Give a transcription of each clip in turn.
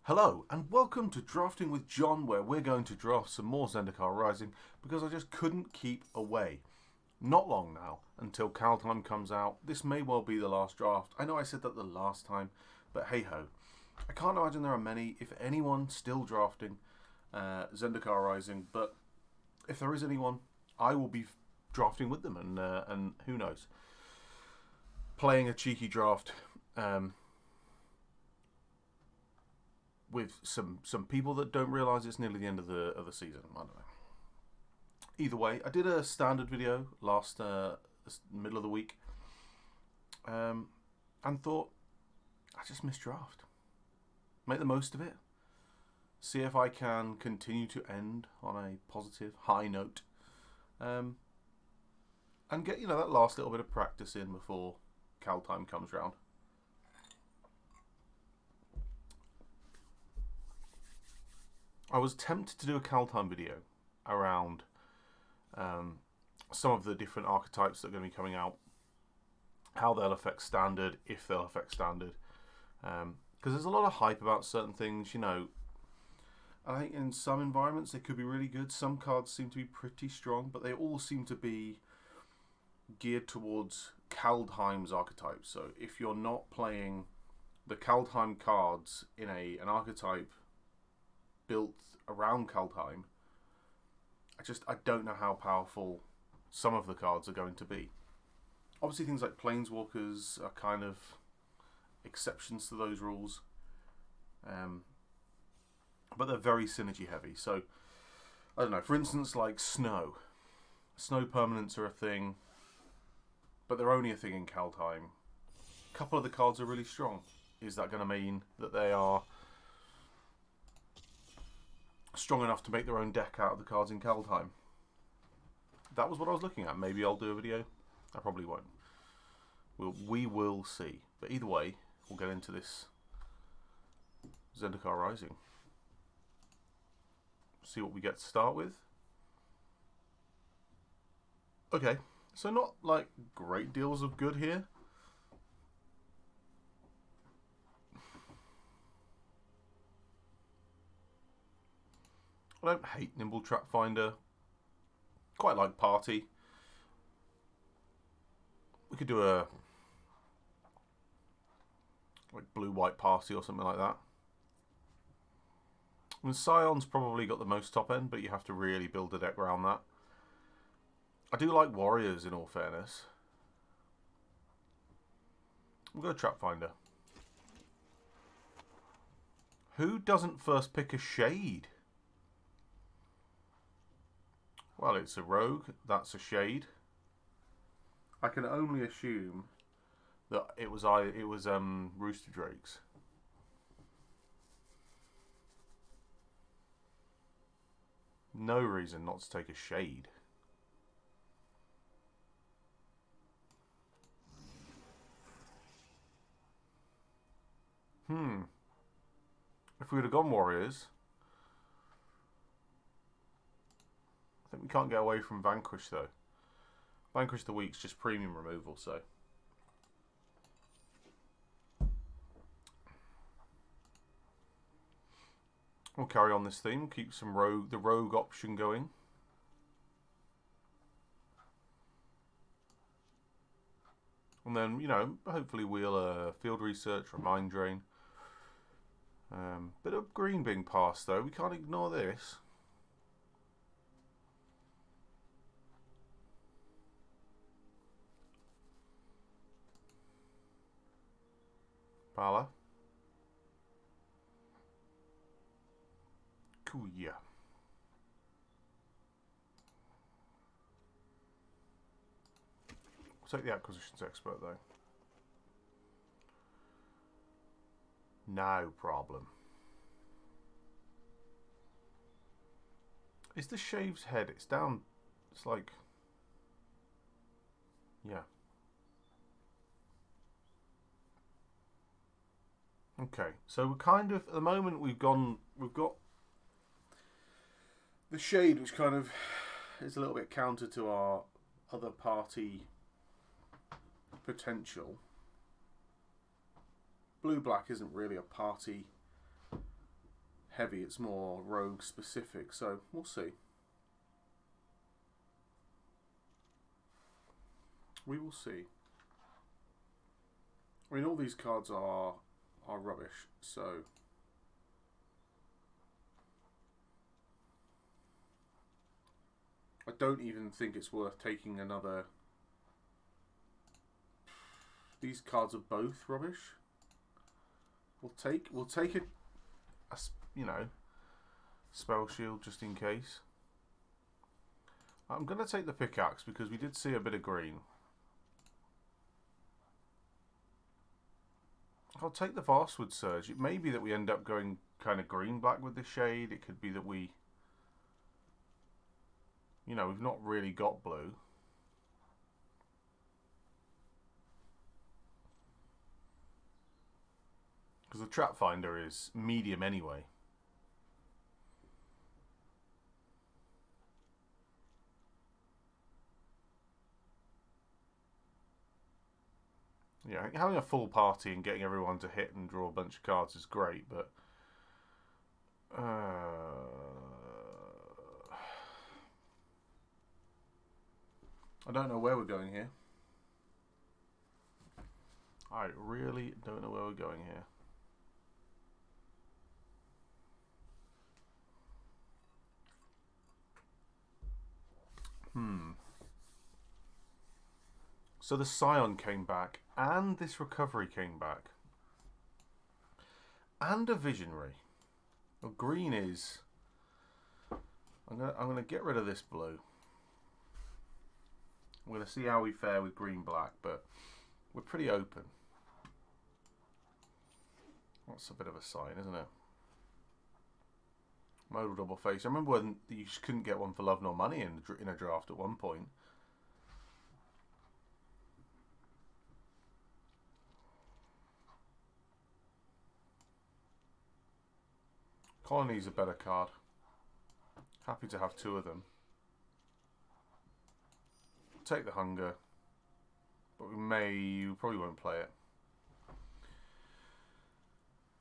Hello and welcome to Drafting with John, where we're going to draft some more Zendikar Rising because I just couldn't keep away. Not long now until Kaldheim comes out. This may well be the last draft. I know I said that the last time, but hey ho. I can't imagine there are many, if anyone, still drafting Zendikar Rising, but if there is anyone, I will be drafting with them, and who knows, playing a cheeky draft with some people that don't realise it's nearly the end of the season. I don't know. Either way, I did a standard video last middle of the week, and thought I just missed draft. Make the most of it. See if I can continue to end on a positive, high note, and get that last little bit of practice in before Kaldheim comes round. I was tempted to do a Kaldheim video around some of the different archetypes that are going to be coming out, how they'll affect standard, if they'll affect standard, because there's a lot of hype about certain things. I think in some environments they could be really good. Some cards seem to be pretty strong, but they all seem to be geared towards Kaldheim's archetype. So if you're not playing the Kaldheim cards in an archetype built around Kaldheim, I don't know how powerful some of the cards are going to be. Obviously things like Planeswalkers are kind of exceptions to those rules, but they're very synergy heavy. So I don't know, for instance, like snow permanents are a thing, but they're only a thing in Kaldheim. A couple of the cards are really strong. Is that going to mean that they are strong enough to make their own deck out of the cards in Kaldheim? That was what I was looking at. Maybe I'll do a video. I probably won't. We will see. But either way, we'll get into this Zendikar Rising. See what we get to start with. Okay, so not like great deals of good here. I don't hate Nimble Trap Finder. Quite like Party. We could do a blue-white Party or something like that. And Scion's probably got the most top end, but you have to really build a deck around that. I do like Warriors, in all fairness. We'll go Trap Finder. Who doesn't first pick a Shade? Well, it's a rogue. That's a Shade. I can only assume that it was Rooster Drakes. No reason not to take a Shade. If we would have gone Warriors, I think we can't get away from Vanquish though. Vanquish the Week's just premium removal, so. We'll carry on this theme, keep the rogue option going. And then, hopefully we'll field research or mind drain. Bit of green being passed though, we can't ignore this. Pala. Cool, yeah. We'll take the acquisitions expert though. No problem. Is the Shave's head? It's down. It's like. Yeah. Okay, so we're kind of, at the moment we've got the Shade, which kind of is a little bit counter to our other party potential. Blue-black isn't really a party heavy, it's more rogue specific, so we'll see. We will see. I mean, all these cards are rubbish, so I don't even think it's worth taking another. These cards are both rubbish. We'll take a you know, spell shield just in case. I'm gonna take the pickaxe because we did see a bit of green. I'll take the Vastwood Surge. It may be that we end up going kind of green-black with the shade. It could be that we, you know, we've not really got blue. Because the Trap Finder is medium anyway. Yeah, having a full party and getting everyone to hit and draw a bunch of cards is great, but I don't know where we're going here. I really don't know where we're going here. So the Scion came back, and this Recovery came back, and a Visionary. Well, green is. I'm gonna get rid of this blue. I'm gonna see how we fare with green-black, but we're pretty open. That's a bit of a sign, isn't it? Modal double face. I remember when you just couldn't get one for love nor money in a draft at one point. Colony's a better card. Happy to have two of them. Take the Hunger, but we probably won't play it.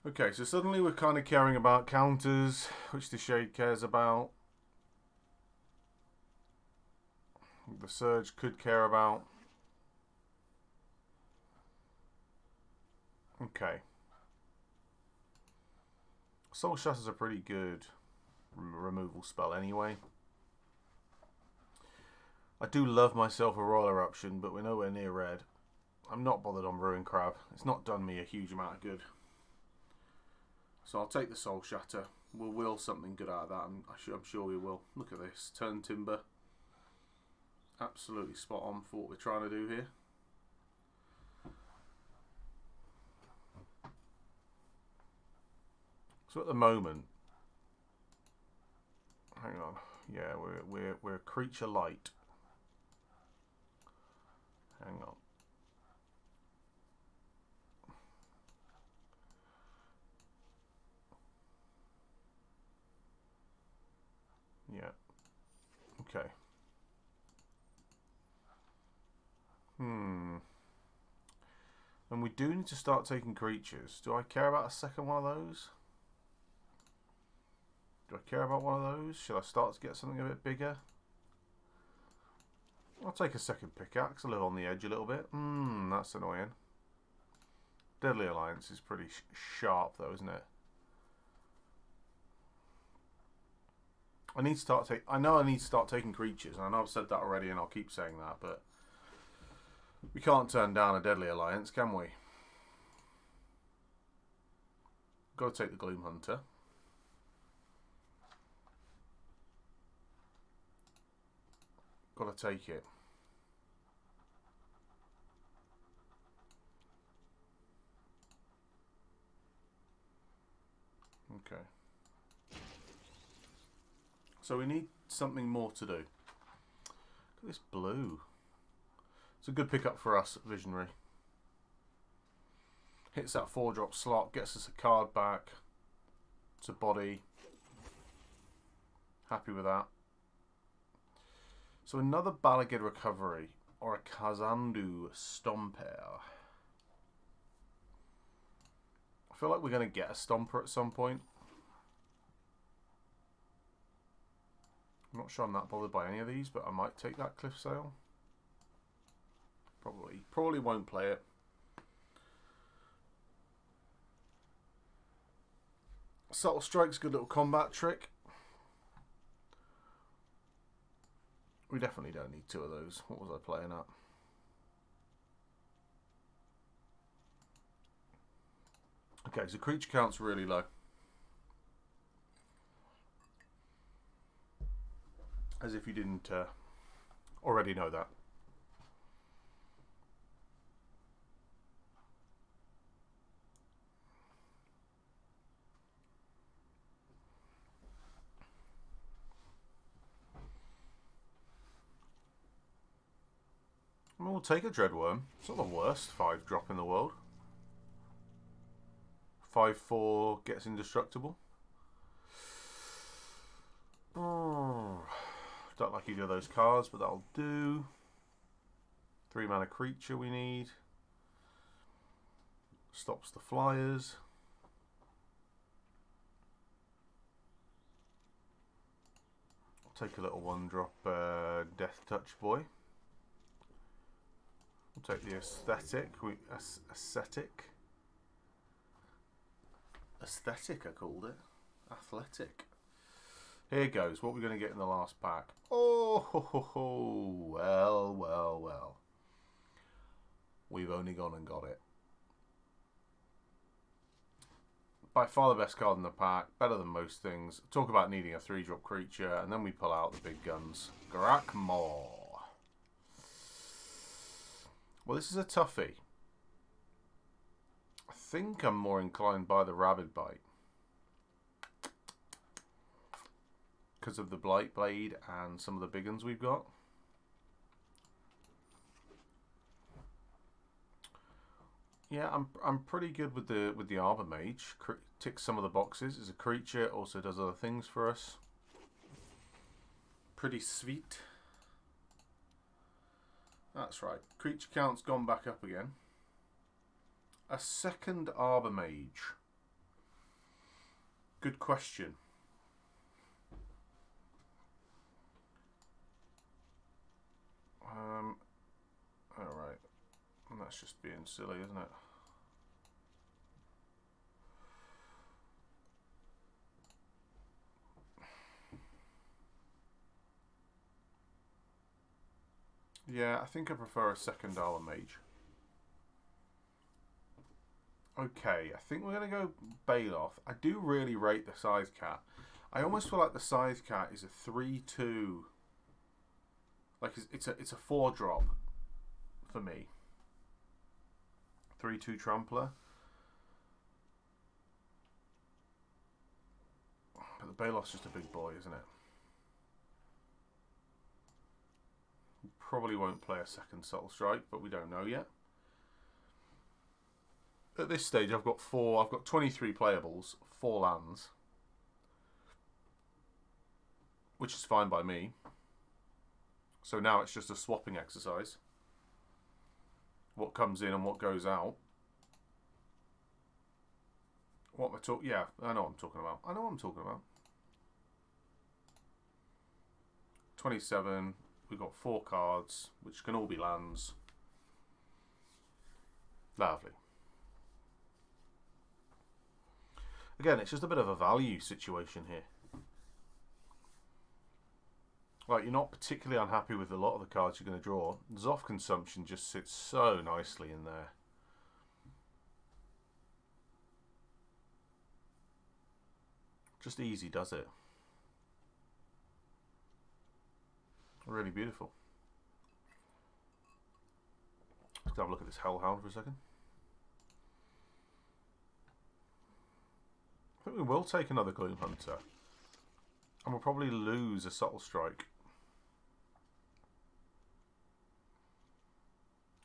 Okay, so suddenly we're kind of caring about counters, which the Shade cares about. The Surge could care about. Okay. Soul Shatter's a pretty good removal spell anyway. I do love myself a Royal Eruption, but we're nowhere near red. I'm not bothered on Ruin Crab. It's not done me a huge amount of good. So I'll take the Soul Shatter. We'll will something good out of that. I'm sure we will. Look at this. Turn Timber. Absolutely spot on for what we're trying to do here. So at the moment, hang on. Yeah, we're Creature Light. Hang on. Yeah. Okay. And we do need to start taking creatures. Do I care about a second one of those? Do I care about one of those? Should I start to get something a bit bigger? I'll take a second pickaxe. I live on the edge a little bit. That's annoying. Deadly Alliance is pretty sharp though, isn't it? I need to start I know I need to start taking creatures, and I know I've said that already, and I'll keep saying that, but we can't turn down a Deadly Alliance, can we? Got to take the Gloom Hunter. Got to take it. Okay. So we need something more to do. Look at this blue. It's a good pickup for us at Visionary. Hits that 4-drop slot, gets us a card back. It's a body. Happy with that. So another Balagid Recovery or a Kazandu Stomper. I feel like we're going to get a Stomper at some point. I'm not sure I'm that bothered by any of these, but I might take that Cliff Sail. Probably won't play it. Subtle Strike's a good little combat trick. We definitely don't need 2 of those. What was I playing at? Okay, so creature count's really low. As if you didn't already know that. I mean, we'll take a Dreadworm. It's not the worst 5-drop in the world. 5/4 gets indestructible. Oh, don't like either of those cards, but that'll do. 3 mana creature we need. Stops the flyers. I'll take a little 1-drop Death Touch Boy. We'll take the Aesthetic. Aesthetic, I called it. Athletic. Here goes. What we're going to get in the last pack. Oh, ho, ho, ho. Well, well, well. We've only gone and got it. By far the best card in the pack. Better than most things. Talk about needing a 3-drop creature. And then we pull out the big guns. Grakmor. Well, this is a toughie. I think I'm more inclined by the Rabid Bite. Because of the Blight Blade and some of the big ones we've got. Yeah, I'm pretty good with the Arbor Mage. Ticks some of the boxes. Is a creature, also does other things for us. Pretty sweet. That's right. Creature count's gone back up again. A second Arbor Mage. Good question. Alright. That's just being silly, isn't it? Yeah, I think I prefer a second Arbor Mage. Okay, I think we're going to go Baloth. I do really rate the Scythe Cat. I almost feel like the Scythe Cat is a 3/2. Like it's a 4-drop for me. 3/2 Trampler. But the Baloth's just a big boy, isn't it? Probably won't play a second Subtle Strike, but we don't know yet. At this stage, I've got 23 playables, 4 lands, which is fine by me. So now it's just a swapping exercise. What comes in and what goes out. What am I talking? Yeah, I know what I'm talking about. 27. We've got 4 cards, which can all be lands. Lovely. Again, it's just a bit of a value situation here. Like, you're not particularly unhappy with a lot of the cards you're going to draw. Zoth Consumption just sits so nicely in there. Just easy, does it? Really beautiful. Let's have a look at this Hellhound for a second. I think we will take another Gloom Hunter. And we'll probably lose a Subtle Strike.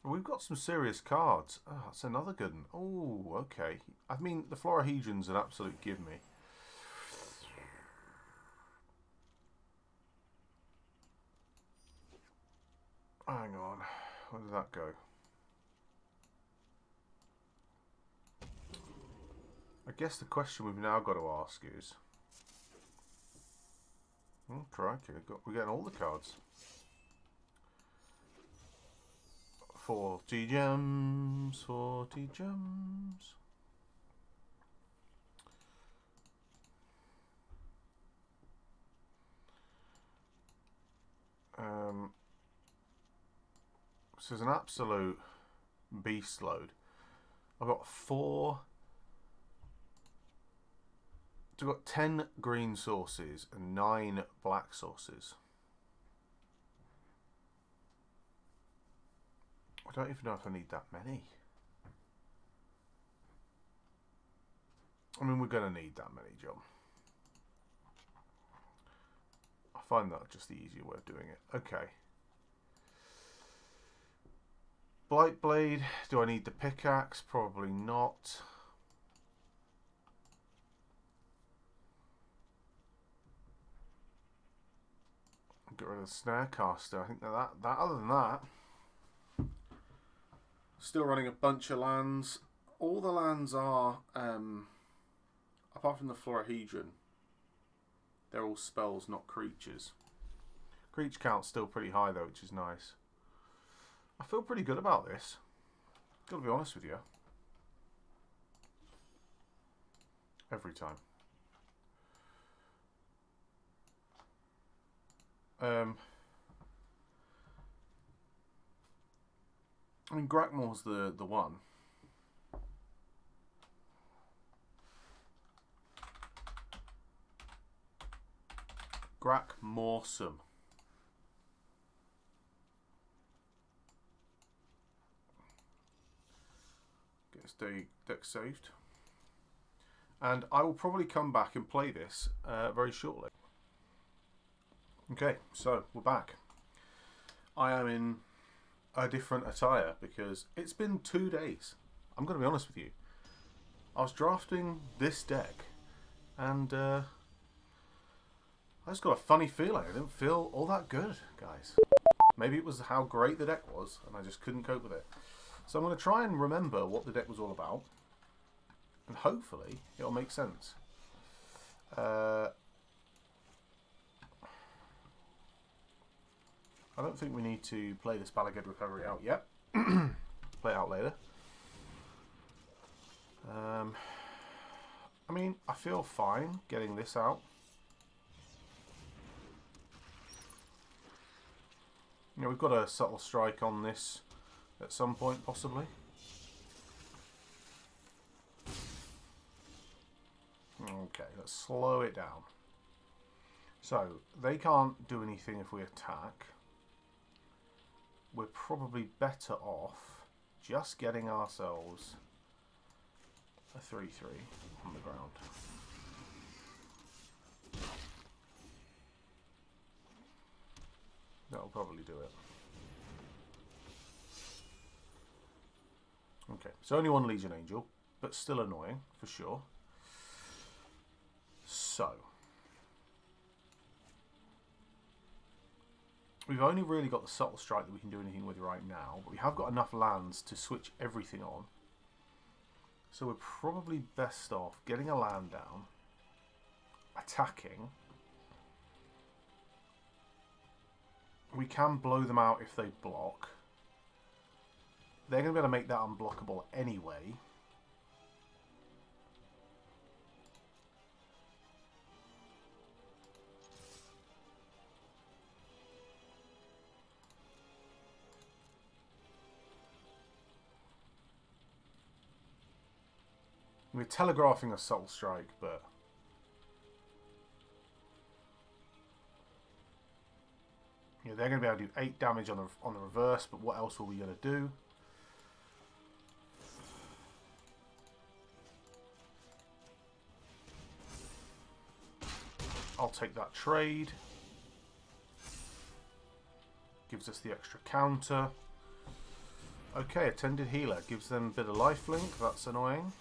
We've got some serious cards. Oh, that's another good one. Oh, okay. I mean, the Florahedron's an absolute give me. Hang on. Where did that go? I guess the question we've now got to ask is, Oh, crikey, we're getting all the cards. 40 gems, 40 gems. This is an absolute beast load. I've got 10 green sources and 9 black sources. I don't even know if I need that many. I mean, we're going to need that many, John. I find that just the easier way of doing it. Okay. Blight Blade. Do I need the pickaxe? Probably not. Get rid of the Snarecaster. I think that other than that, still running a bunch of lands. All the lands are, apart from the Florahedron, they're all spells, not creatures. Creature count's still pretty high though, which is nice. I feel pretty good about this. Gotta be honest with you. Every time. I mean, Grakmor's the one. Grakmorsome. Gets deck saved. And I will probably come back and play this very shortly. Okay, so we're back. I am in a different attire because it's been 2 days. I'm going to be honest with you. I was drafting this deck and I just got a funny feeling. I didn't feel all that good, guys. Maybe it was how great the deck was and I just couldn't cope with it. So I'm going to try and remember what the deck was all about and hopefully it'll make sense. I don't think we need to play this Balagad Recovery out yet. Play it out later. I mean, I feel fine getting this out. You know, we've got a subtle strike on this at some point, possibly. Okay, let's slow it down. So, they can't do anything if we attack. We're probably better off just getting ourselves a 3-3 on the ground. That'll probably do it. Okay, so only one Legion Angel, but still annoying, for sure. So, we've only really got the Subtle Strike that we can do anything with right now, but we have got enough lands to switch everything on. So we're probably best off getting a land down, attacking. We can blow them out if they block. They're going to be able to make that unblockable anyway. We're telegraphing a Soul Strike, but yeah, they're going to be able to do 8 damage on the reverse. But what else are we going to do? I'll take that trade. Gives us the extra counter. Okay, Attended Healer gives them a bit of lifelink. That's annoying.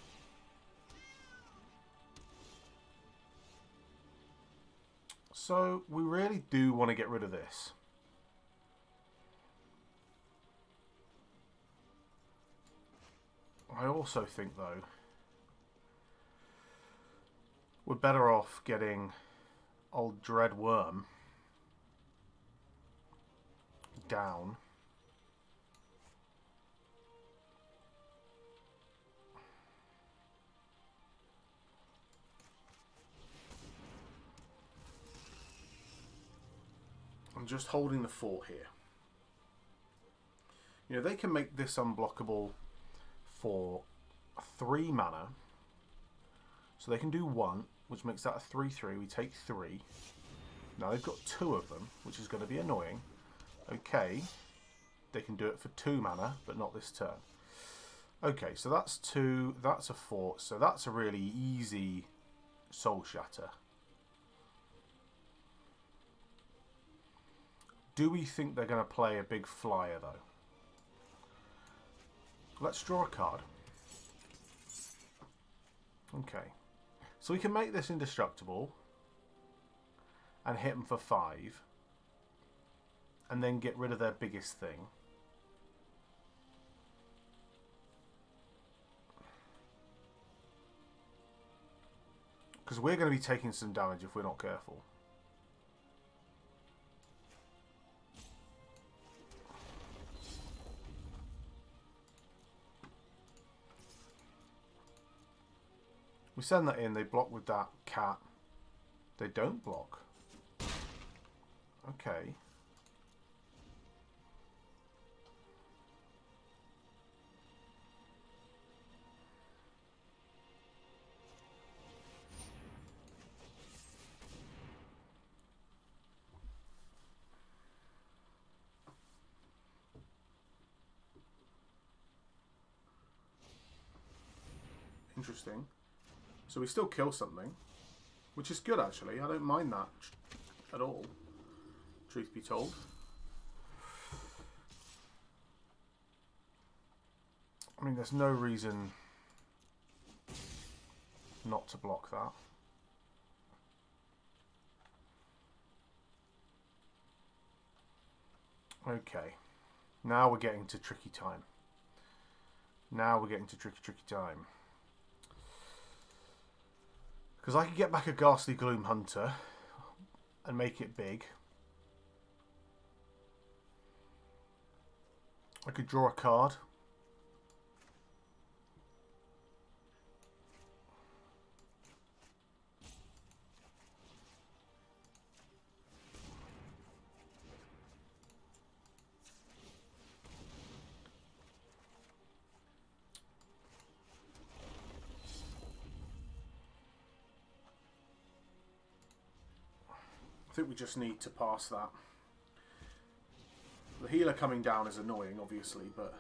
So we really do want to get rid of this. I also think, though, we're better off getting old Dread Worm down. I'm just holding the fort here. You know, they can make this unblockable for 3 mana. So they can do 1, which makes that a 3/3. We take 3. Now they've got 2 of them, which is going to be annoying. Okay. They can do it for 2 mana, but not this turn. Okay, so that's 2. That's a fort. So that's a really easy Soul Shatter. Do we think they're going to play a big flyer, though? Let's draw a card. Okay. So we can make this indestructible and hit them for 5 and then get rid of their biggest thing. Because we're going to be taking some damage if we're not careful. We send that in, they block with that cat. They don't block. Okay. Interesting. So we still kill something, which is good actually. I don't mind that at all, truth be told. I mean, there's no reason not to block that. Okay, now we're getting to tricky time. Now we're getting to tricky time. Because I could get back a Ghastly Gloom Hunter and make it big. I could draw a card. I think we just need to pass that. The healer coming down is annoying, obviously, but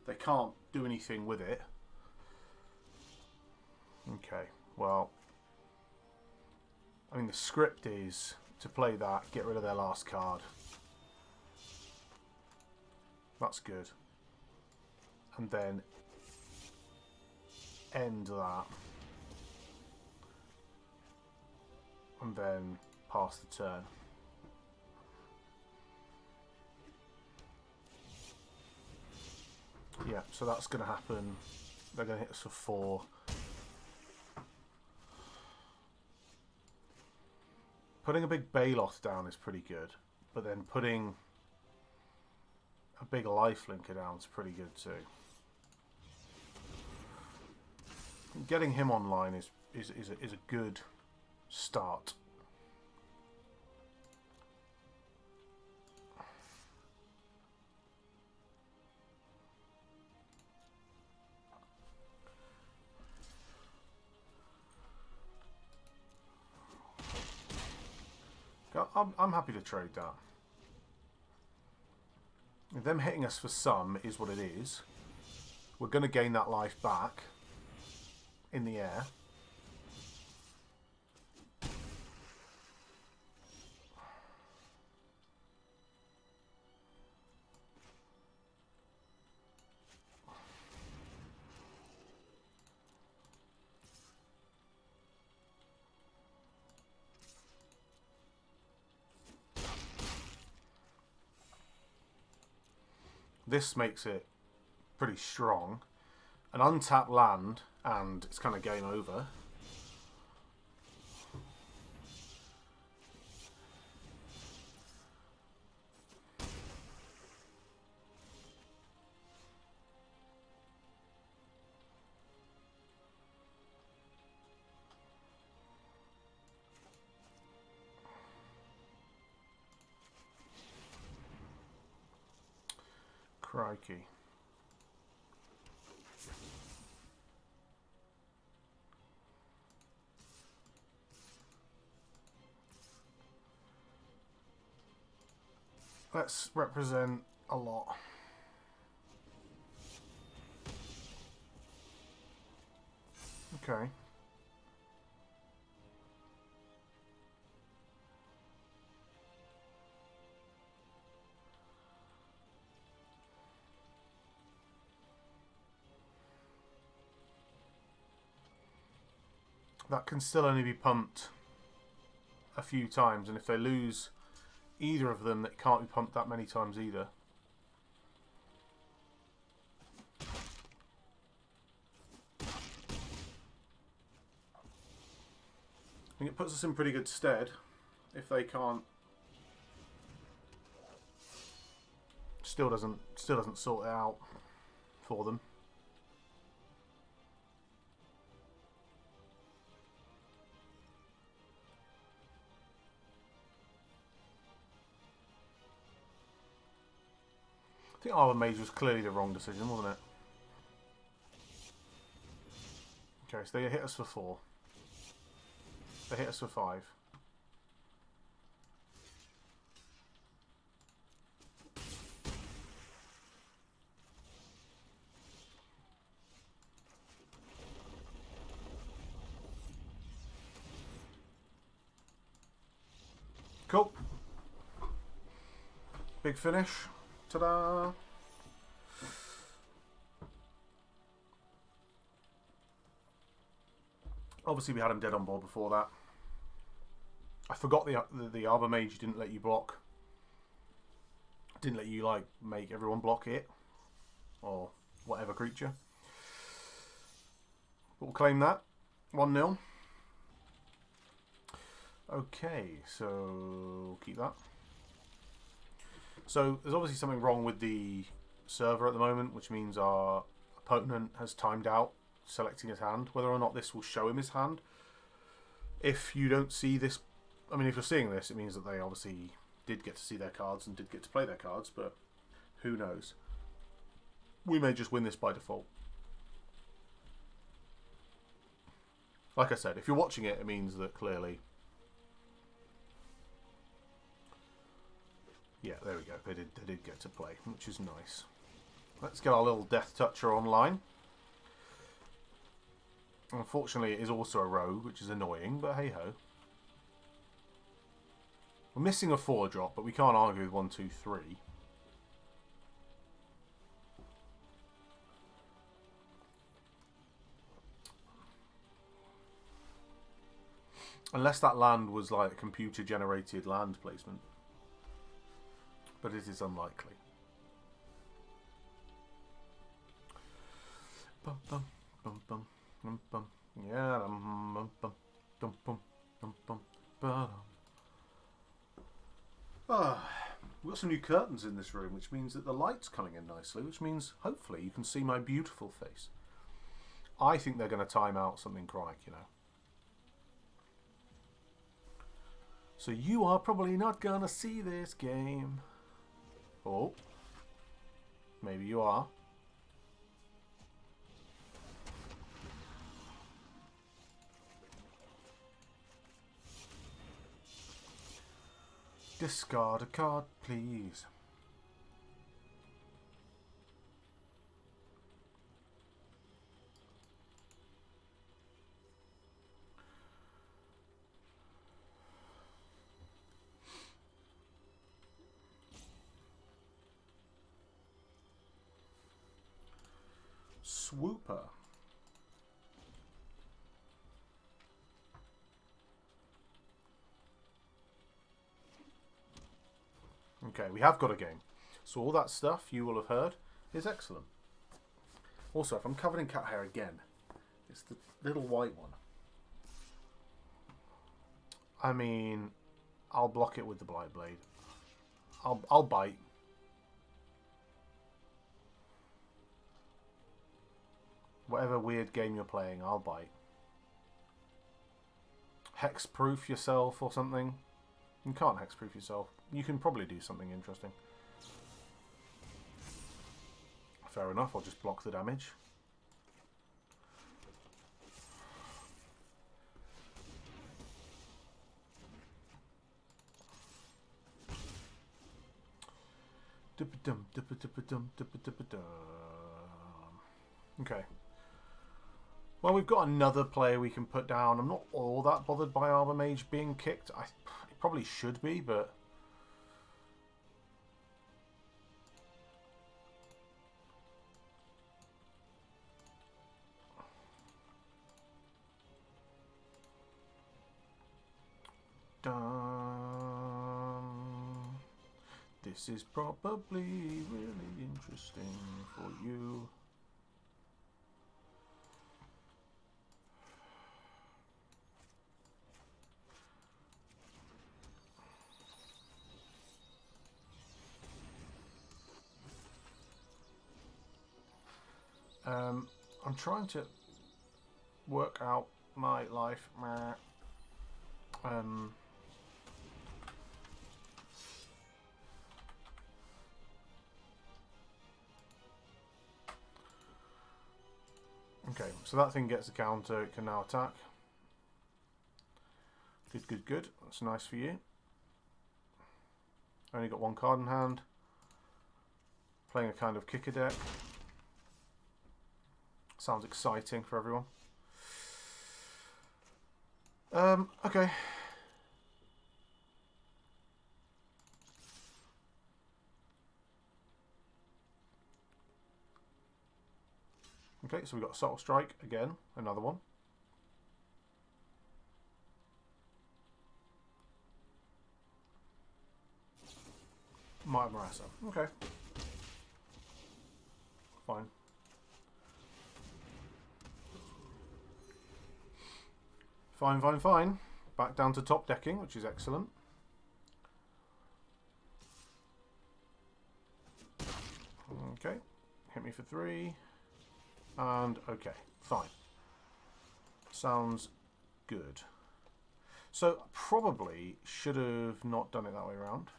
they can't do anything with it. Okay, well, I mean, the script is to play that, get rid of their last card. That's good. And then end that. And then pass the turn. Yeah, so that's going to happen. They're going to hit us for 4. Putting a big Baloth down is pretty good, but then putting a big Lifelinker down is pretty good too. Getting him online is a good start. I'm happy to trade that. Them hitting us for some is what it is. We're going to gain that life back in the air. This makes it pretty strong. An untapped land, and it's kind of game over. Crikey. Let's represent a lot. Okay. That can still only be pumped a few times, and if they lose either of them, it can't be pumped that many times either. I think it puts us in pretty good stead if they can't. Still doesn't sort it out for them. I think Arbor Mage was clearly the wrong decision, wasn't it? Okay, so they hit us for 4. They hit us for 5. Cool. Big finish. Ta-da! Obviously, we had him dead on board before that. I forgot the Arbor Mage didn't let you block. Didn't let you, like, make everyone block it. Or whatever creature. But we'll claim that. 1-0. Okay, so keep that. So there's obviously something wrong with the server at the moment, which means our opponent has timed out selecting his hand. Whether or not this will show him his hand. If you don't see this, I mean, if you're seeing this, it means that they obviously did get to see their cards and did get to play their cards, but who knows? We may just win this by default. Like I said, if you're watching it, it means that clearly... Yeah, there we go. They did get to play, which is nice. Let's get our little Death Toucher online. Unfortunately, it is also a rogue, which is annoying, but hey-ho. We're missing a 4-drop, but we can't argue with 1, 2, 3. Unless that land was like a computer-generated land placement. But it is unlikely. Bum, bum, bum, bum, bum, bum. Yeah, bum, bum, bum, bum, bum, bum, bum. We've got some new curtains in this room, which means that the light's coming in nicely, which means hopefully you can see my beautiful face. I think they're going to time out something chronic, you know. So you are probably not going to see this game. Oh. Maybe you are. Discard a card, please. Swooper. Okay, we have got a game. So all that stuff you will have heard is excellent. Also, if I'm covered in cat hair again, it's the little white one. I mean, I'll block it with the Blight Blade. I'll bite. Whatever weird game you're playing, I'll bite. Hexproof yourself or something. You can't hexproof yourself. You can probably do something interesting. Fair enough, I'll just block the damage. Okay. Well, we've got another player we can put down. I'm not all that bothered by Arbor Mage being kicked. It probably should be, but... This is probably really interesting for you. I'm trying to work out my life. Okay, so that thing gets a counter. It can now attack. Good, good, good. That's nice for you. Only got one card in hand. Playing a kind of kicker deck. Sounds exciting for everyone. Okay. Okay, so we've got a Subtle Strike again, another one. Might Marasa. Okay. Fine. Fine, fine, fine. Back down to top decking, which is excellent. Okay. Hit me for 3. And okay, fine. Sounds good. So probably should have not done it that way around.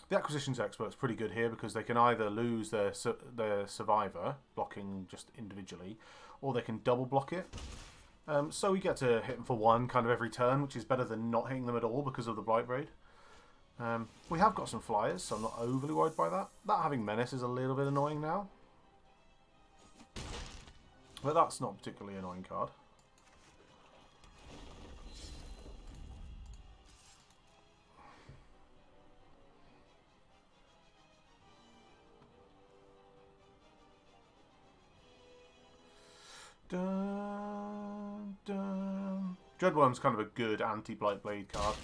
The Acquisitions Expert's pretty good here because they can either lose their Survivor, blocking just individually, or they can double block it. So we get to hit them for 1 kind of every turn, which is better than not hitting them at all because of the Blightbraid. We have got some flyers, so I'm not overly worried by that. That having Menace is a little bit annoying now. But that's not a particularly annoying card. Dun, dun. Dreadworm's kind of a good anti-Blightblade card.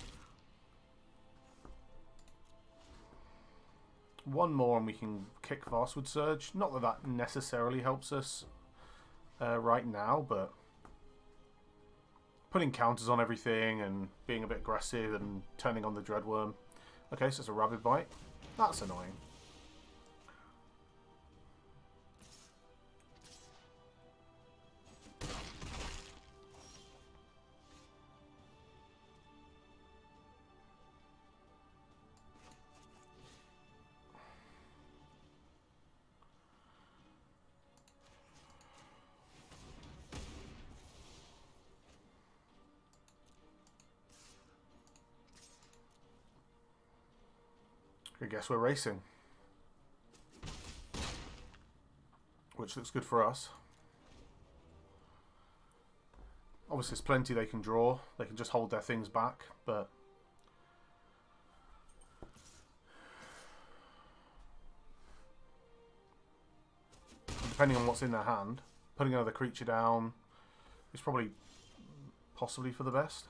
One more and we can kick Vastwood Surge. Not that that necessarily helps us right now, but putting counters on everything and being a bit aggressive and turning on the Dreadworm. Okay, so it's a Rabid Bite. That's annoying. I guess we're racing. Which looks good for us. Obviously there's plenty they can draw. They can just hold their things back, but... depending on what's in their hand, putting another creature down is probably possibly for the best.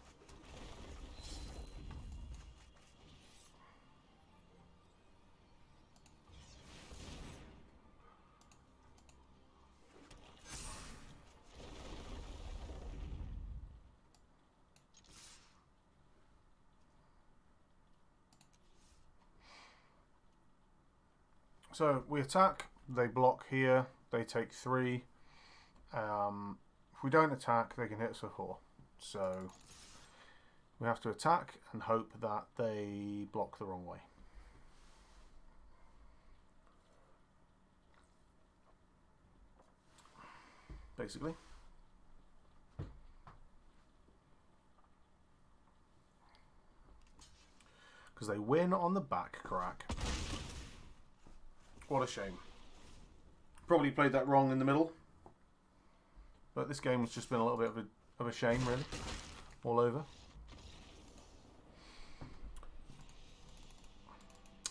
So we attack, they block here, they take 3, If we don't attack, they can hit us for 4. So we have to attack and hope that they block the wrong way. Basically. Because they win on the back crack. What a shame. Probably played that wrong in the middle. But this game has just been a little bit of a shame, really. All over.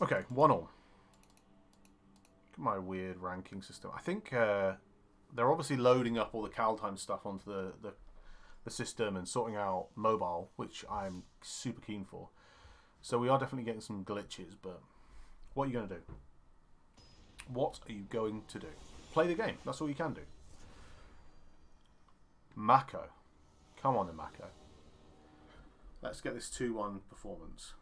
Okay, 1-1. Look at my weird ranking system. I think they're obviously loading up all the Kaldheim stuff onto the system and sorting out mobile, which I'm super keen for. So we are definitely getting some glitches, but what are you going to do? What are you going to do? Play the game. That's all you can do. Mako. Come on, Mako. Let's get this 2-1 performance.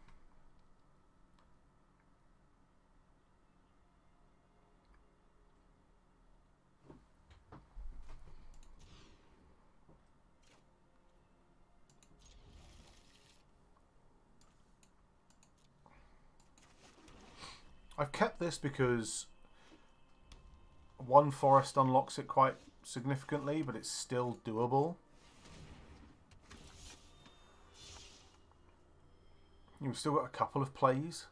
I've kept this because one forest unlocks it quite significantly, but it's still doable. You've still got a couple of plays.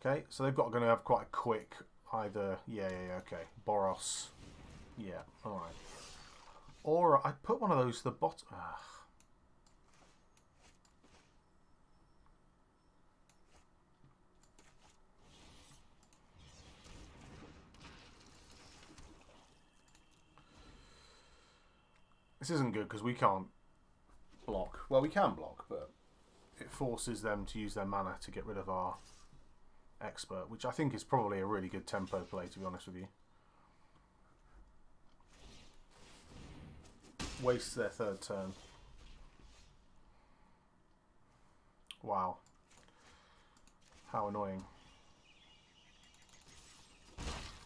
Okay, so they've got going to have quite a quick either. Yeah, okay. Boros. Yeah, alright. Or I put one of those to the bottom. Ugh. This isn't good because we can't block. Well, we can block, but it forces them to use their mana to get rid of our expert, which I think is probably a really good tempo play, to be honest with you. Wastes their 3rd turn. Wow. How annoying.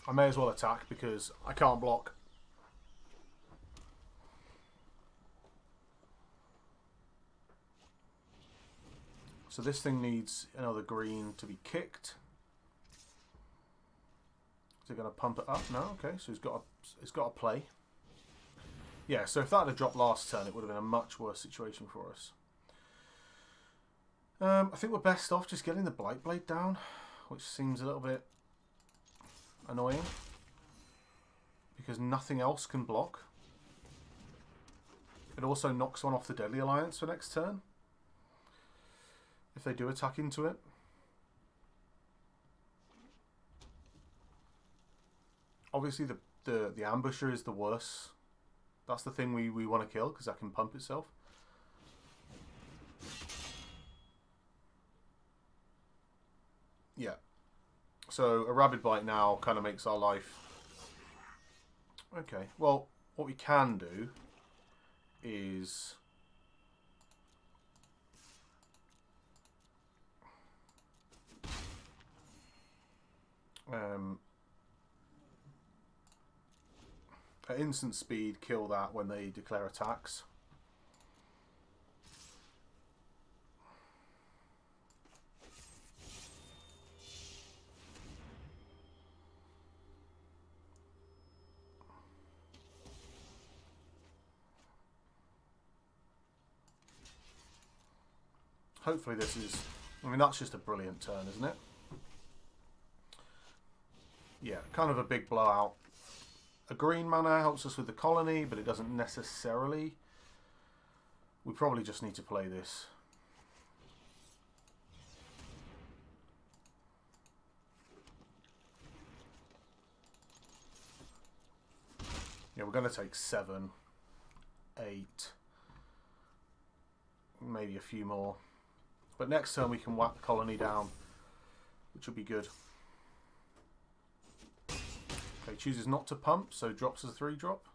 I may as well attack because I can't block. So this thing needs another green to be kicked. Is it going to pump it up? No. Okay, so it's got to play. Yeah. So if that had dropped last turn, it would have been a much worse situation for us. I think we're best off just getting the Blightblade down, which seems a little bit annoying because nothing else can block. It also knocks one off the Deadly Alliance for next turn. If they do attack into it. Obviously the ambusher is the worst. That's the thing we want to kill because that can pump itself. Yeah. So a Rabid Bite now kind of makes our life... Okay, well, what we can do is... at instant speed, kill that when they declare attacks. Hopefully this is... I mean, that's just a brilliant turn, isn't it? Yeah, kind of a big blowout. A green mana helps us with the colony, but it doesn't necessarily. We probably just need to play this. Yeah, we're going to take 7, 8, maybe a few more. But next turn we can whack the colony down, which will be good. Okay, chooses not to pump, so drops as a 3-drop.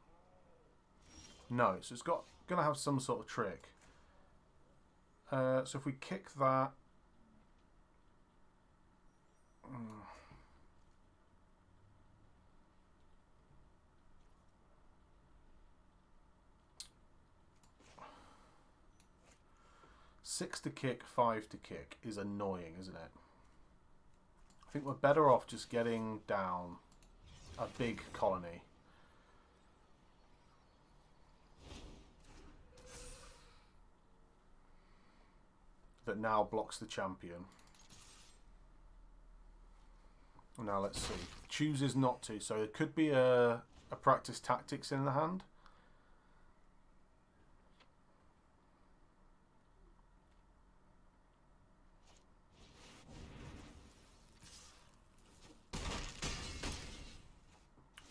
No, so it's going to have some sort of trick. So if we kick that... 6 to kick, 5 to kick is annoying, isn't it? I think we're better off just getting down a big colony. That now blocks the champion. Now let's see. Chooses not to, so it could be a practice tactics in the hand.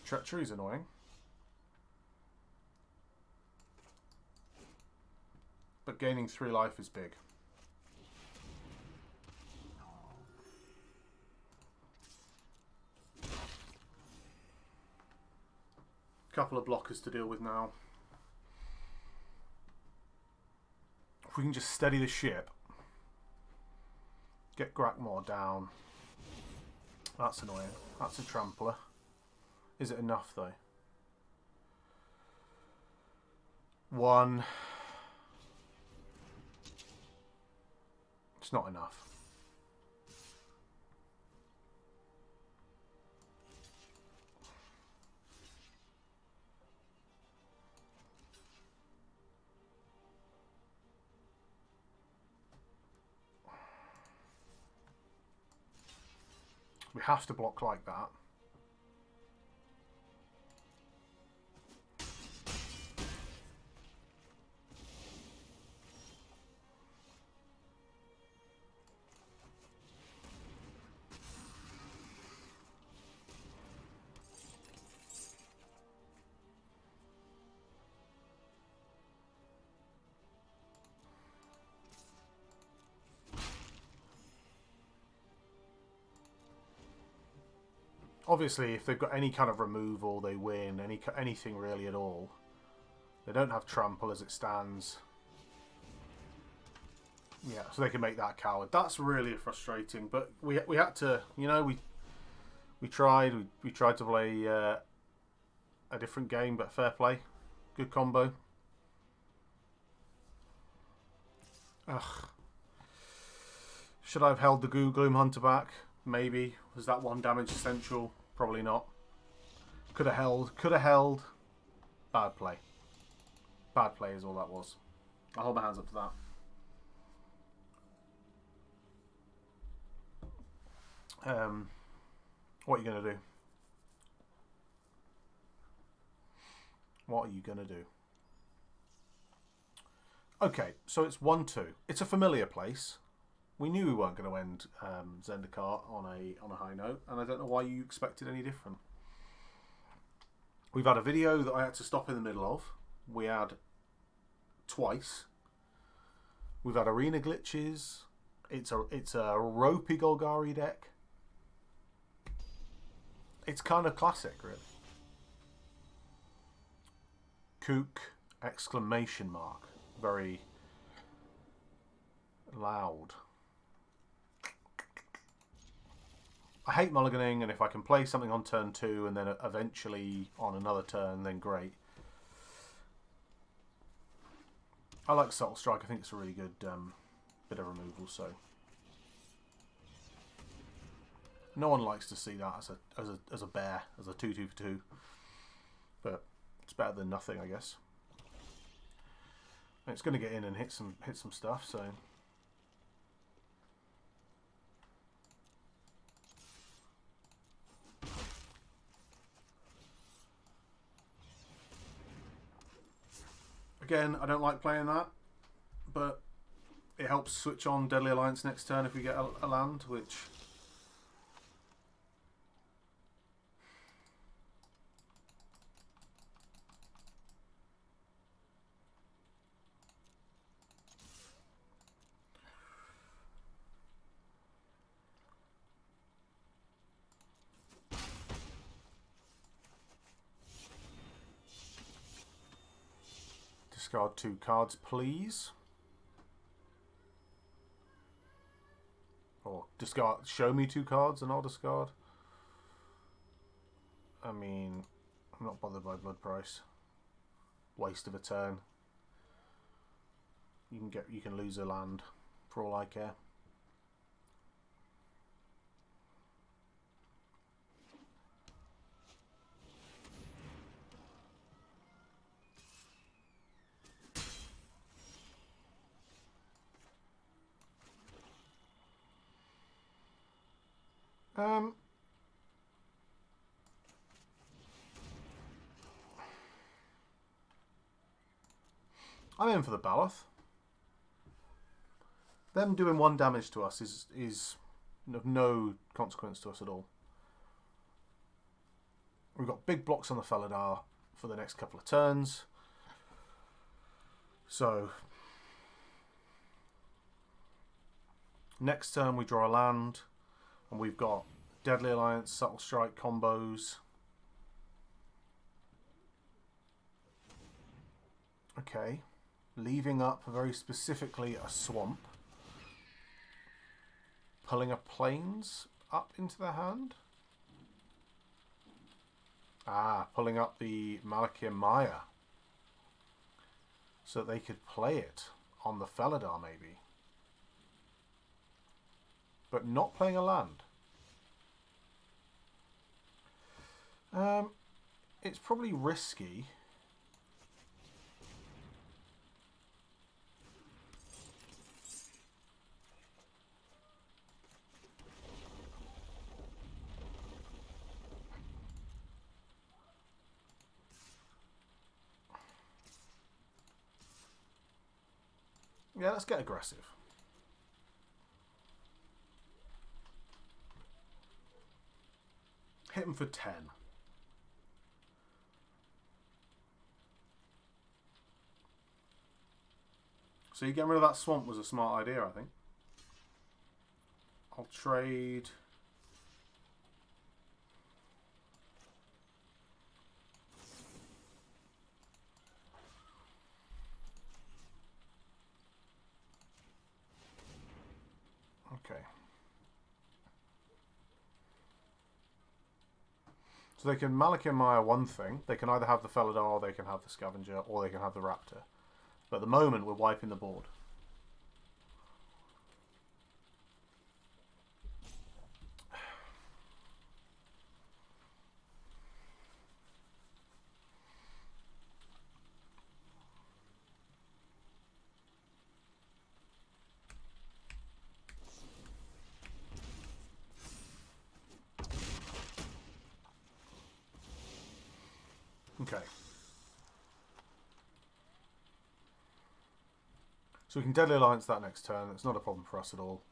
Treachery is annoying. But gaining 3 life is big. Couple of blockers to deal with now. If we can just steady the ship. Get Grakmor down. That's annoying. That's a trampler. Is it enough though? 1. It's not enough. We have to block like that. Obviously, if they've got any kind of removal, they win. Anything really at all. They don't have trample as it stands. Yeah, so they can make that coward. That's really frustrating. But we had to, you know, we tried to play a different game, but fair play, good combo. Ugh. Should I have held the Gloom Hunter back? Maybe. Was that 1 damage essential? Probably not. Could have held. Could have held. Bad play. Bad play is all that was. I'll hold my hands up to that. What are you going to do? What are you going to do? Okay, so it's 1-2. It's a familiar place. We knew we weren't going to end Zendikar on a high note, and I don't know why you expected any different. We've had a video that I had to stop in the middle of. We had twice. We've had arena glitches. It's a ropey Golgari deck. It's kind of classic, really. Kook! Exclamation mark. Very loud. I hate mulliganing, and if I can play something on turn 2 and then eventually on another turn, then great. I like Subtle Strike. I think it's a really good bit of removal. So no one likes to see that as a bear, as a 2/2 for 2. But it's better than nothing, I guess. And it's going to get in and hit some stuff. So. Again, I don't like playing that, but it helps switch on Deadly Alliance next turn if we get a land, which... Discard 2 cards, please. Or discard, show me 2 cards and I'll discard. I mean, I'm not bothered by blood price. Waste of a turn. You can lose a land. for all I care. I'm in for the Baloth. Them doing 1 damage to us is of no consequence to us at all. We've got big blocks on the Felidar for the next couple of turns. So, next turn we draw a land, and we've got Deadly Alliance, Subtle Strike combos. Okay. Leaving up very specifically a swamp. Pulling a plains up into the hand. Ah, pulling up the Malachir Maya. So they could play it on the Felidar maybe. But not playing a land. It's probably risky. Yeah, let's get aggressive. Hit him for 10. So you getting rid of that swamp was a smart idea, I think. I'll trade... Okay. So they can Malachir Maya one thing. They can either have the Felidar, or they can have the Scavenger, or they can have the Raptor. But at the moment, we're wiping the board. Okay. So we can Deadly Alliance that next turn. It's not a problem for us at all.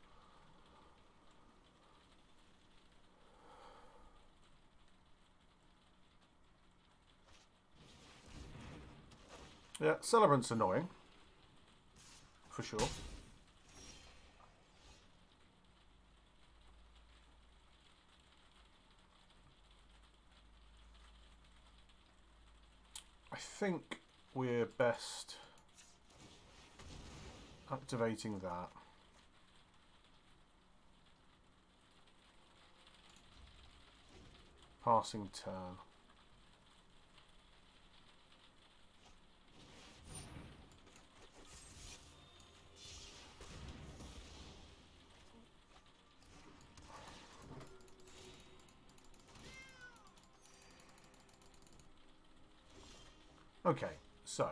Yeah, Celebrant's annoying. For sure. I think we're best activating that. Passing turn. Okay, so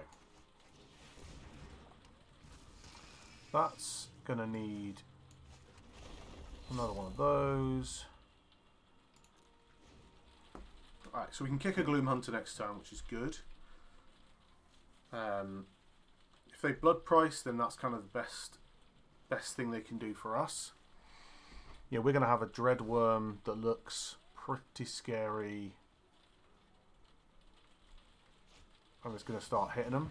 that's going to need another one of those. Alright, so we can kick a Gloom Hunter next turn, which is good. If they Blood Price, then that's kind of the best thing they can do for us. Yeah, we're going to have a Dreadworm that looks pretty scary. I'm just going to start hitting them.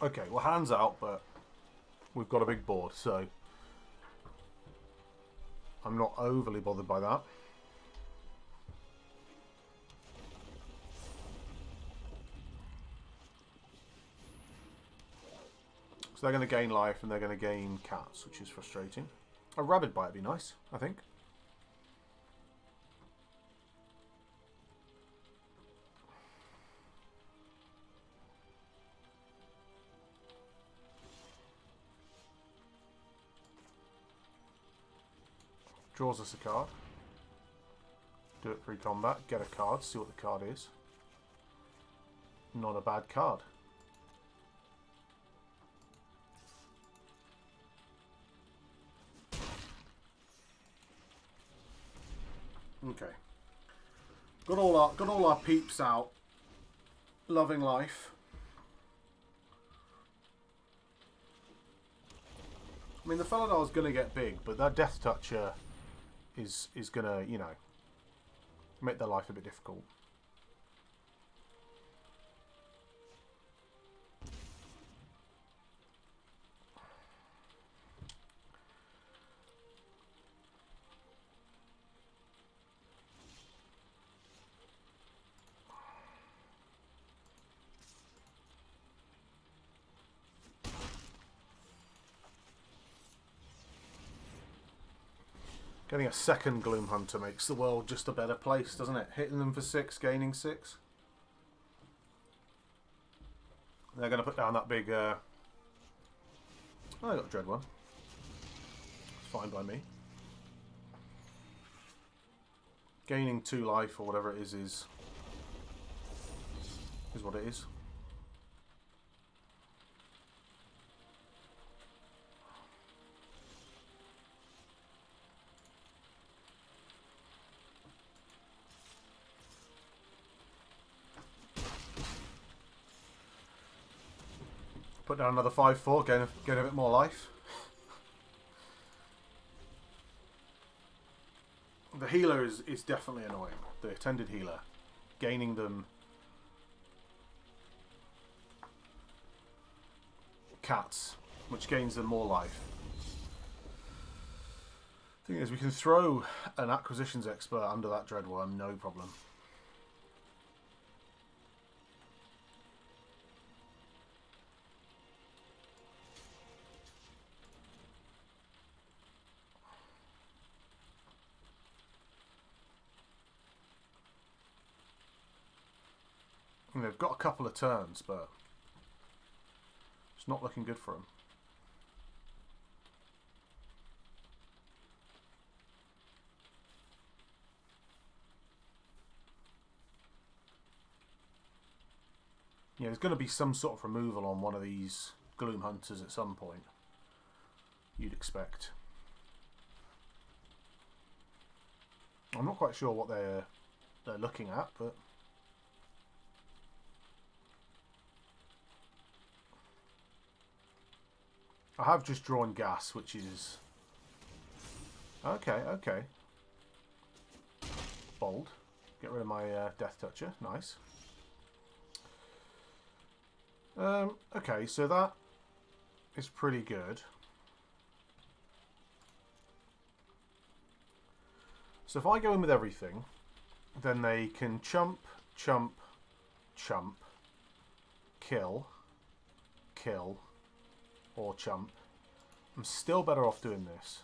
Okay, well, hands out, but we've got a big board, so I'm not overly bothered by that. So they're going to gain life and they're going to gain cats, which is frustrating. A rabid bite would be nice, I think. Draws us a card. Do it pre-combat. Get a card. See what the card is. Not a bad card. Okay. Got all our peeps out. Loving life. I mean, the Feladar's going to get big, but that Death Toucher is going to, you know, make their life a bit difficult. Getting a second Gloom Hunter makes the world just a better place, doesn't it? Hitting them for 6, gaining 6. They're going to put down that big... Oh, I got a Dread one. It's fine by me. Gaining 2 life or whatever it is what it is. Put down another 5/4, get a bit more life. The healer is definitely annoying. The attended healer. Gaining them cats, which gains them more life. Thing is, we can throw an acquisitions expert under that Dreadworm, no problem. And they've got a couple of turns, but it's not looking good for them. Yeah, there's going to be some sort of removal on one of these Gloom Hunters at some point. You'd expect. I'm not quite sure what they're looking at, but I have just drawn gas, which is okay. Bold. Get rid of my Death Toucher. Nice. Okay, so that is pretty good. So if I go in with everything, then they can chump, chump, chump, kill, kill, or chump. I'm still better off doing this.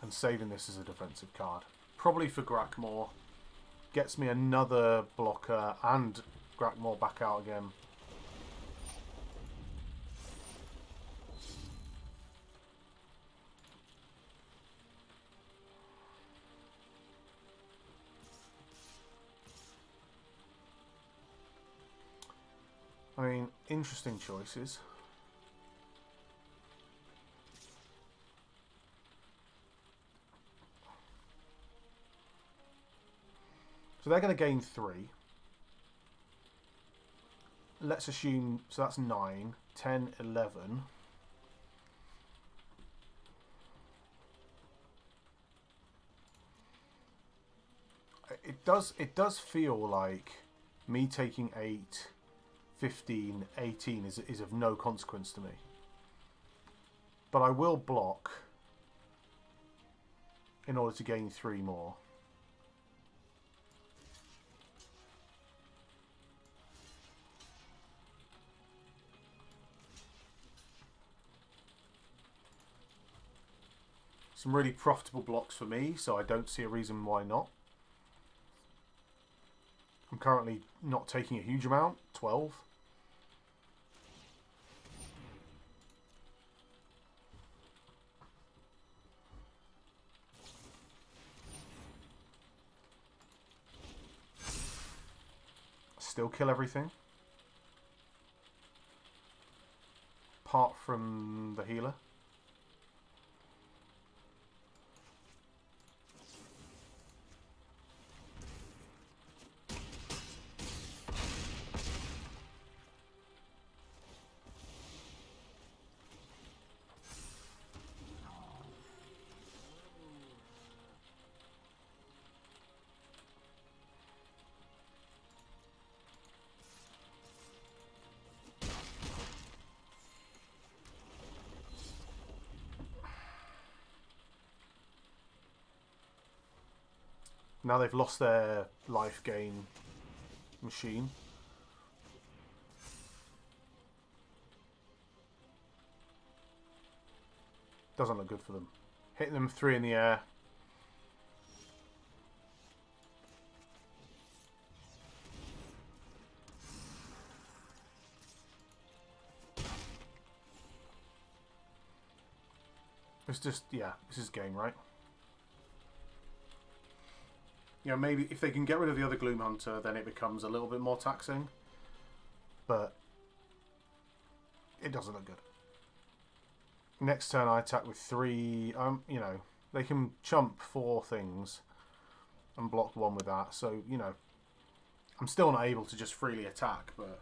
And saving this as a defensive card. Probably for Grackmore. Gets me another blocker and Grackmore back out again. I mean, interesting choices. So they're going to gain 3. Let's assume, so that's 9, 10, 11. it does feel like me taking 8, 15, 18 is of no consequence to me. But I will block in order to gain 3 more. Some really profitable blocks for me, so I don't see a reason why not. I'm currently not taking a huge amount, 12. Still kill everything. Apart from the healer. Now they've lost their life gain machine. Doesn't look good for them. Hitting them 3 in the air. It's just, yeah, this is game, right? You know, maybe if they can get rid of the other Gloom Hunter, then it becomes a little bit more taxing. But it doesn't look good. Next turn I attack with 3. You know, they can chump 4 things and block 1 with that. So, you know, I'm still not able to just freely attack. But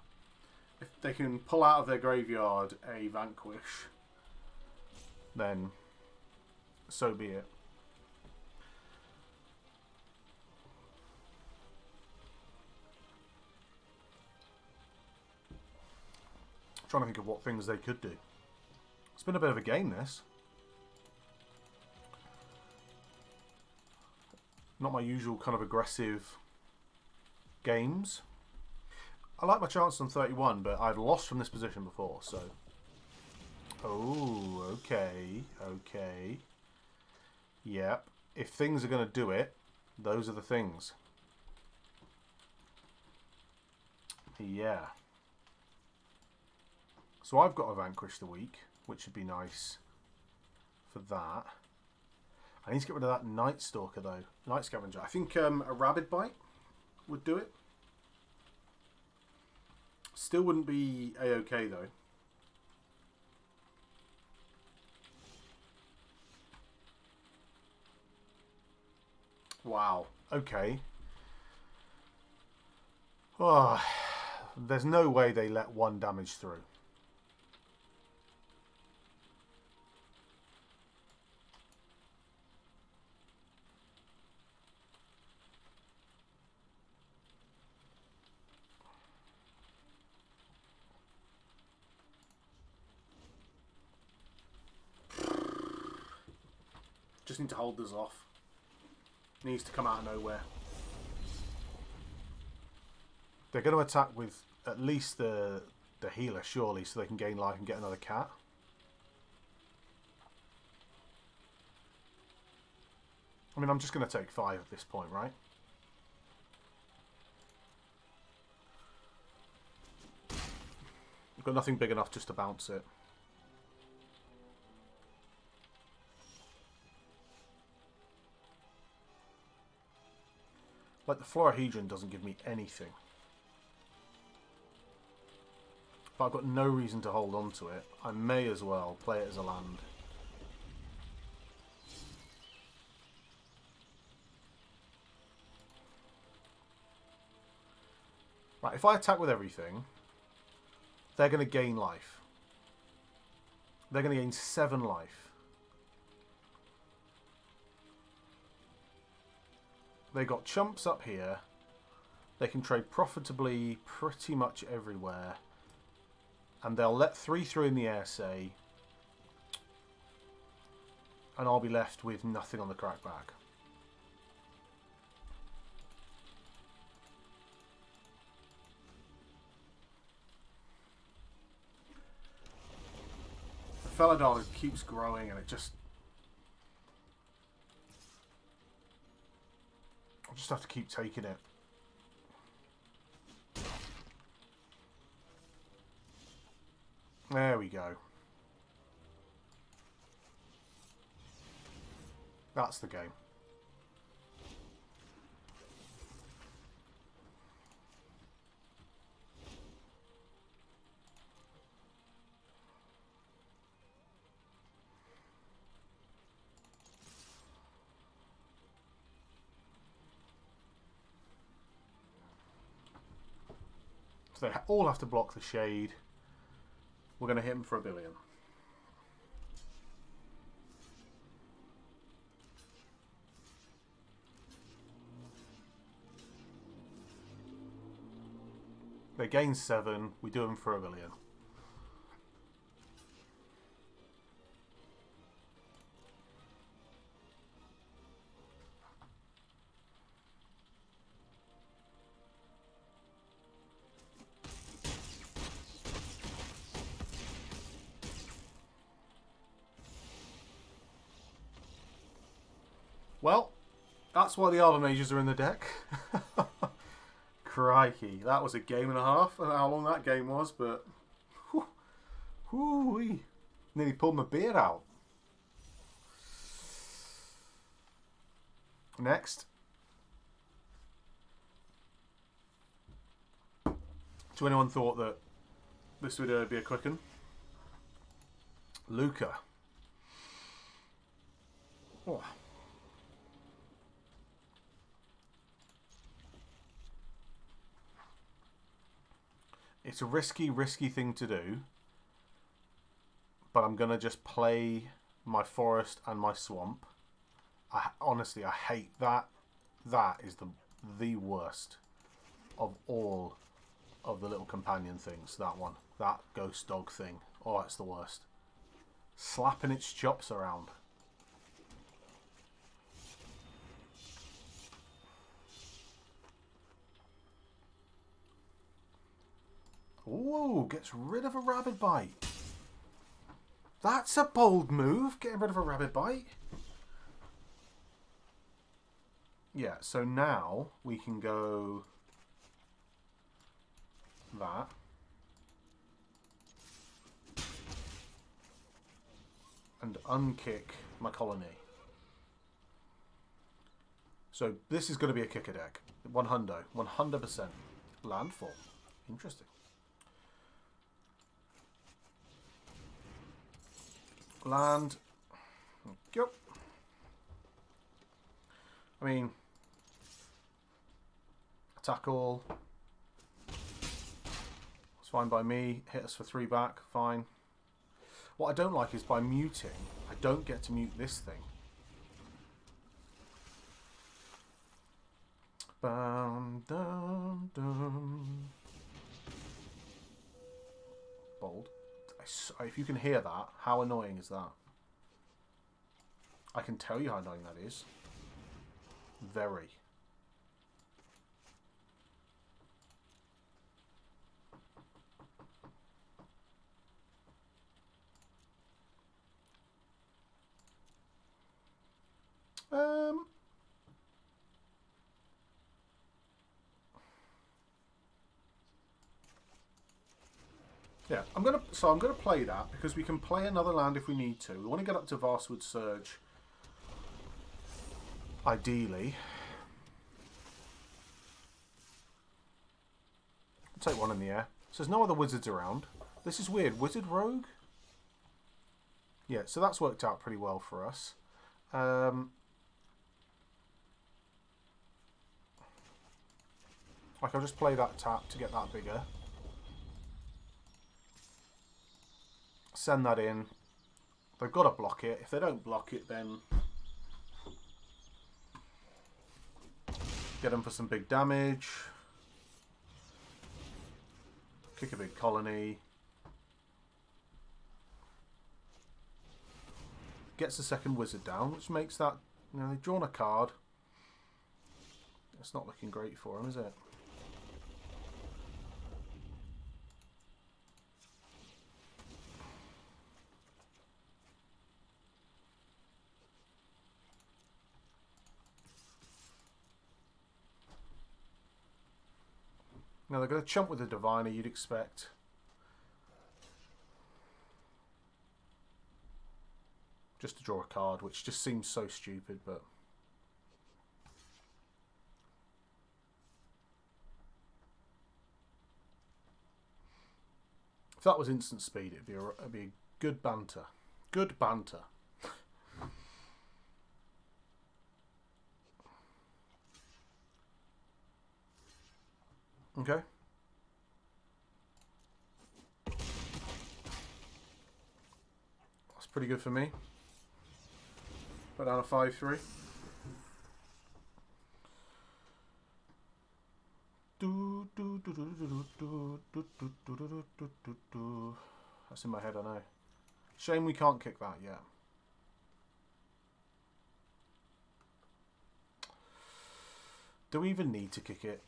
if they can pull out of their graveyard a Vanquish, then so be it. Trying to think of what things they could do. It's been a bit of a game, this. Not my usual kind of aggressive games. I like my chance on 31, but I've lost from this position before, so... Oh, okay, okay. Yep. If things are going to do it, those are the things. Yeah. So I've got a Vanquish the Weak, which would be nice for that. I need to get rid of that Night Stalker though. Night Scavenger. I think a Rabid Bite would do it. Still wouldn't be A-OK though. Wow. Okay. Oh, there's no way they let 1 damage through. Just need to hold this off. Needs to come out of nowhere. They're going to attack with at least the healer, surely, so they can gain life and get another cat. I mean, I'm just going to take 5 at this point, right? I've got nothing big enough just to bounce it. Like, the Florahedron doesn't give me anything. But I've got no reason to hold on to it. I may as well play it as a land. Right, if I attack with everything, they're going to gain life. They're going to gain 7 life. They got chumps up here. They can trade profitably pretty much everywhere. And they'll let 3 through in the air, say. And I'll be left with nothing on the crackback. The Felidar keeps growing and it just... I'll just have to keep taking it. There we go. That's the game. So they all have to block the shade. We're going to hit them for $1 billion. They gain 7. We do them for $1 billion. Well, that's why the Arden Mages are in the deck. Crikey, that was a game and a half. I don't know how long that game was, but... Whoo-wee. Nearly pulled my beard out. Next. So anyone thought that this would be a quick one? Luca. Oh. It's a risky thing to do. But I'm going to just play my forest and my swamp. Honestly, I hate that. That is the worst of all of the little companion things. That one. That ghost dog thing. Oh, it's the worst. Slapping its chops around. Ooh, gets rid of a rabbit bite. That's a bold move, getting rid of a rabbit bite. Yeah, so now we can go that. And unkick my colony. So this is going to be a kicker deck. 100%. Landfall. Interesting. Land. Yep. I mean, attack all. It's fine by me. Hit us for 3 back. Fine. What I don't like is by muting, I don't get to mute this thing. Bum, dum, dum. Bold. If you can hear that, how annoying is that? I can tell you how annoying that is. Very. Yeah, I'm gonna play that because we can play another land if we need to. We want to get up to Vastwood Surge. Ideally. I'll take one in the air. So there's no other wizards around. This is weird. Wizard Rogue? Yeah, so that's worked out pretty well for us. Like, I'll just play that tap to get that bigger. Send that in. They've got to block it. If they don't block it, then... Get them for some big damage. Kick a big colony. Gets the second wizard down, which makes that, you know, they've drawn a card. It's not looking great for him, is it? Now they're going to chump with the Diviner, you'd expect. Just to draw a card, which just seems so stupid, but... If that was instant speed, it'd be a good banter. Good banter. Okay. That's pretty good for me. Put down a 5-3. That's in my head, I know. Shame we can't kick that yet. Do we even need to kick it?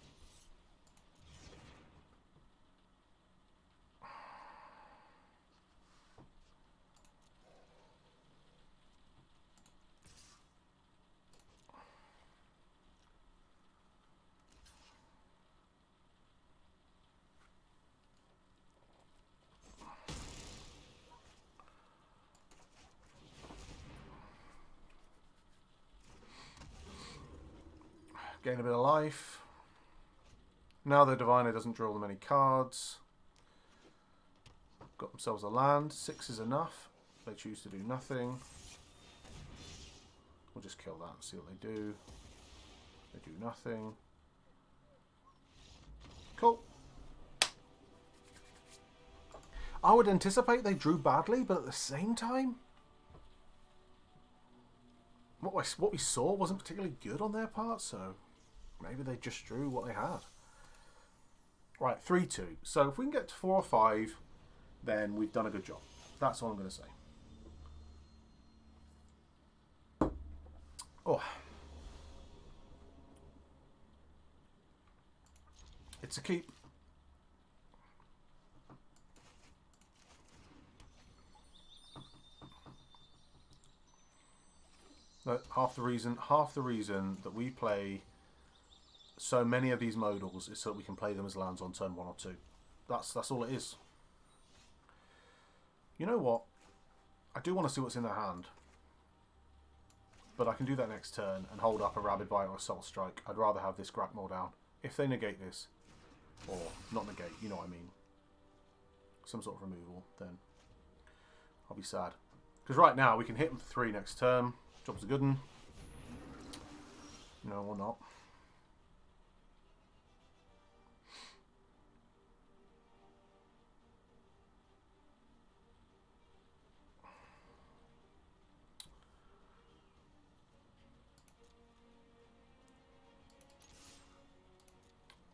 Gain a bit of life. Now the Diviner doesn't draw them any cards. Got themselves a land. 6 is enough. They choose to do nothing. We'll just kill that and see what they do. They do nothing. Cool. I would anticipate they drew badly, but at the same time, what we saw wasn't particularly good on their part, so maybe they just drew what they had. Right, 3-2. So if we can get to 4 or 5, then we've done a good job. That's all I'm going to say. Oh. It's a keep. Half the reason that we play so many of these modals is so that we can play them as lands on turn 1 or 2. That's all it is. You know what? I do want to see what's in their hand. But I can do that next turn and hold up a Rabid Bite or Assault Strike. I'd rather have this Grapnor down. If they negate this, or not negate, you know what I mean, some sort of removal, then I'll be sad. Because right now we can hit them for 3 next turn. Job's a good one. No, or not.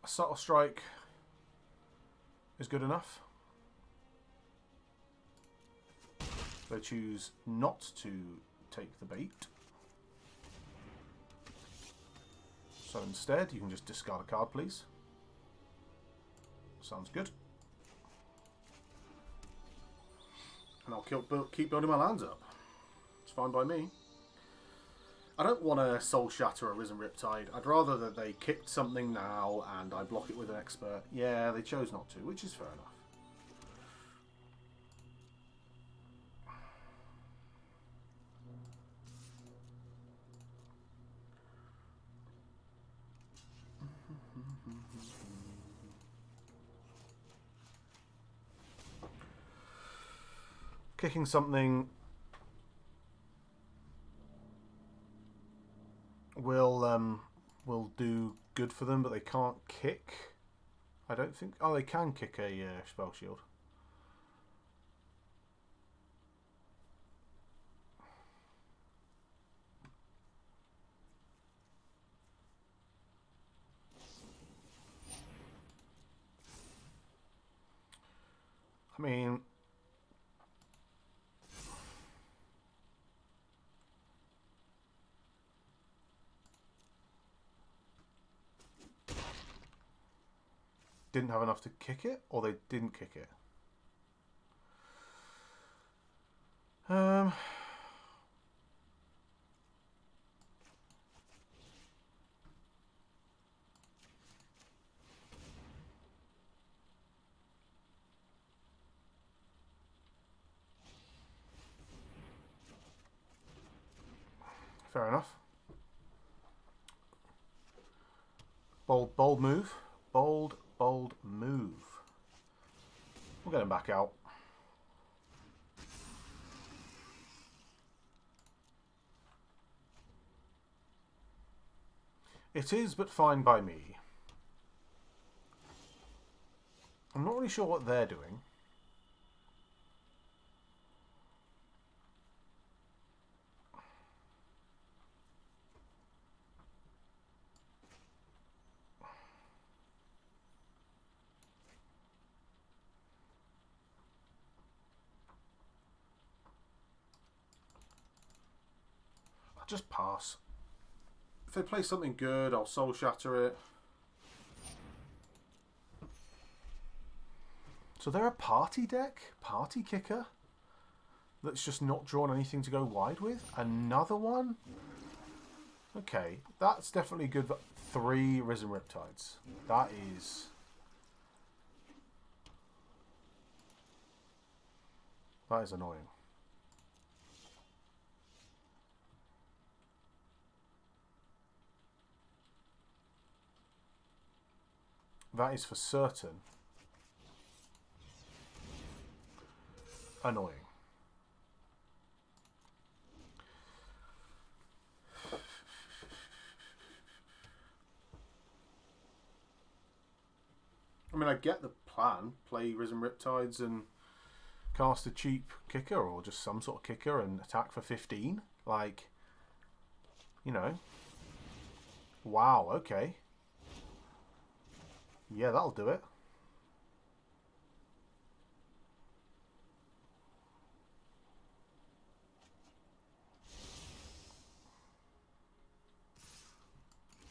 A Subtle Strike is good enough. They choose not to take the bait. So instead, you can just discard a card, please. Sounds good. And I'll keep building my lands up. It's fine by me. I don't want to Soul Shatter or Risen Riptide. I'd rather that they kicked something now and I block it with an Expert. Yeah, they chose not to, which is fair enough. Kicking something will do good for them, but they can't kick. I don't think. Oh, they can kick a Spell Shield. I mean, didn't have enough to kick it, or they didn't kick it. Fair enough. Bold move. Bold move. We'll get him back out. It is, but fine by me. I'm not really sure what they're doing. I'll just pass. If they play something good, I'll soul shatter it. So they're a party deck? Party kicker? That's just not drawn anything to go wide with? Another one? Okay, that's definitely good. 3 Risen Riptides. That is... that is annoying. That is for certain annoying. I mean, I get the plan. Play Risen Riptides and cast a cheap kicker or just some sort of kicker and attack for 15. Like, you know. Wow, okay. Yeah, that'll do it.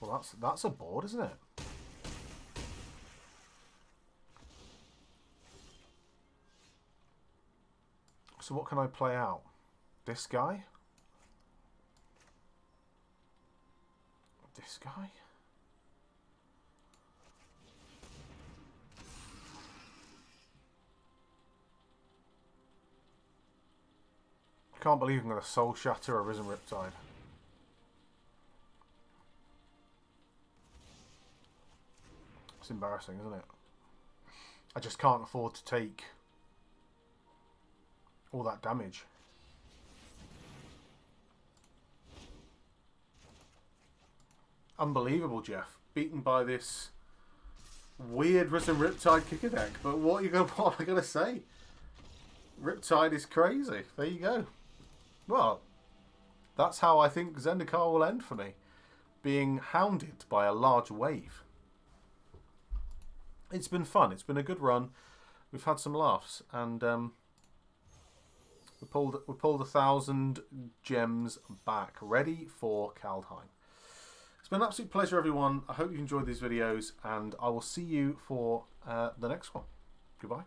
Well, that's a board, isn't it? So what can I play out? This guy? This guy? I can't believe I'm going to soul shatter a Risen Riptide. It's embarrassing, isn't it? I just can't afford to take all that damage. Unbelievable, Jeff. Beaten by this weird Risen Riptide kicker deck. But what am I going to say? Riptide is crazy. There you go. Well, that's how I think Zendikar will end for me. Being hounded by a large wave. It's been fun. It's been a good run. We've had some laughs. And we pulled 1,000 gems back. Ready for Kaldheim. It's been an absolute pleasure, everyone. I hope you enjoyed these videos. And I will see you for the next one. Goodbye.